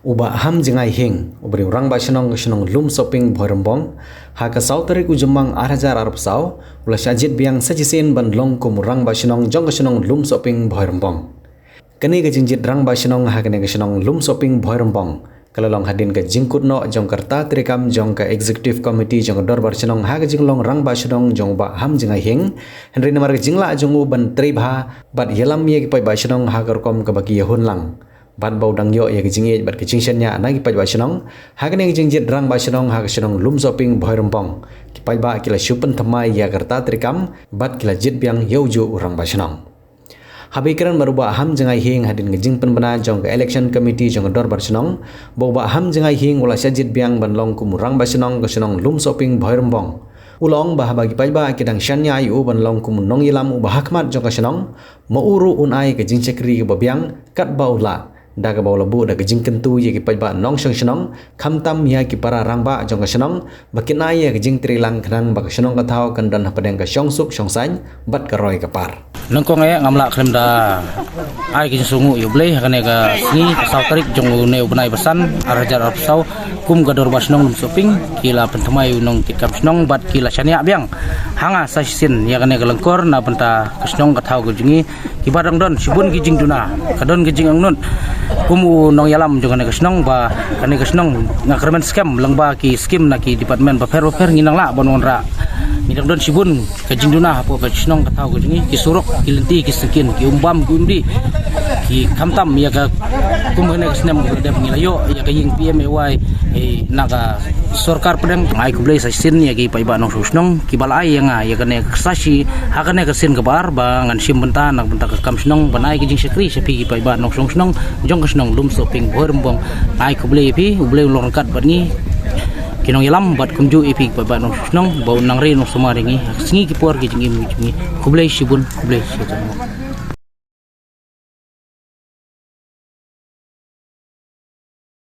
uba ham jengai hing ubri urang ba shenong lum shopping bhoirambong ha ka sau tarik ujemang 8,000 arab sau ula sajit biang sajisen ban long kum urang ba shenong jong ka shenong lum shopping bhoirambong kani ka jingjit rang ba shenong ha kani ka shenong lum shopping bhoirambong kalalong hadin ka jingkut no jong karta trikam jong ka executive committee jong dor bar shenong ha ka jinglong rang ba shenong jong ba ham jengai hing henry namar ka jingla jong u ban tribha bat yelam ye ki pai ba shenong ha ka kom ka baki yahun lang ban bau dang yo ya kijing bat kijing senya na ki pai ba shenong ha ka ne kijing jit rang ba shenong ha ka shenong lum shopping bhoirambong ki pai ba kila shupan thamai ya karta trikam bat kila jit biang yauju urang ba shenong habikiran maruba ham jengai hing hadin kijing penbana jong ka election committee jong dor bar shenong bo ba ham jengai hing ula sajit biang ban long kum rang ba shenong ka shenong lum shopping bhoirambong ulong bah bagi pai ba kidang shanya yu ban long kum nong yilam u bahakmat jong ka shenong mo uru unai ka jing chakri ka babiang kat baula daga baula bu daga jing kentu ye ki pai ba nong shong shenong khamtam ya ki para rangba jong ka shenong bakinai ya ki jing trilang khnang ba ka shenong ka thau kan dan padeng ka shong suk shong sain bat ka roi ka par nangkong ngamla klem da ai ki sungu yu blei hakane ka ni sau tarik jong ne ubnai basan arajar sau kum gador basnong lum shopping kila pentamai unong tikap snong bat kila shania biang hanga sasin ya kane galengkor na penta kesnong ka thau gujingi ki badang don sibun ki jing duna kadon ki jing angnun kum nong yalam jong kane kesnong ba kane kesnong ngakrmen scam langba ki skim na ki department ba fer nginang la bonon ra midang don sibun ka jing duna apa kesnong ka thau gujingi ki suruk ki lenti ki sekin ki umbam ki umdi ki kamtam ya ka kum kane kesnem da pengilayo ya ka ying PMAY naga sorkar pedang ngai kublai sasin ya ki pai ba nong susnong ki balai yang ya kane sashi hakane kasin kabar ba ngan sim benta nak benta ka kam snong banai ki jing sekri sepi ki pai ba nong susnong jong kasnong lum shopping bhoirambong ngai kublai pi ublai long kat batni kinong yalam bat kumju ipi pai ba nong susnong bau nang re nong samaringi singi ki por ki jing kublai sibun kublai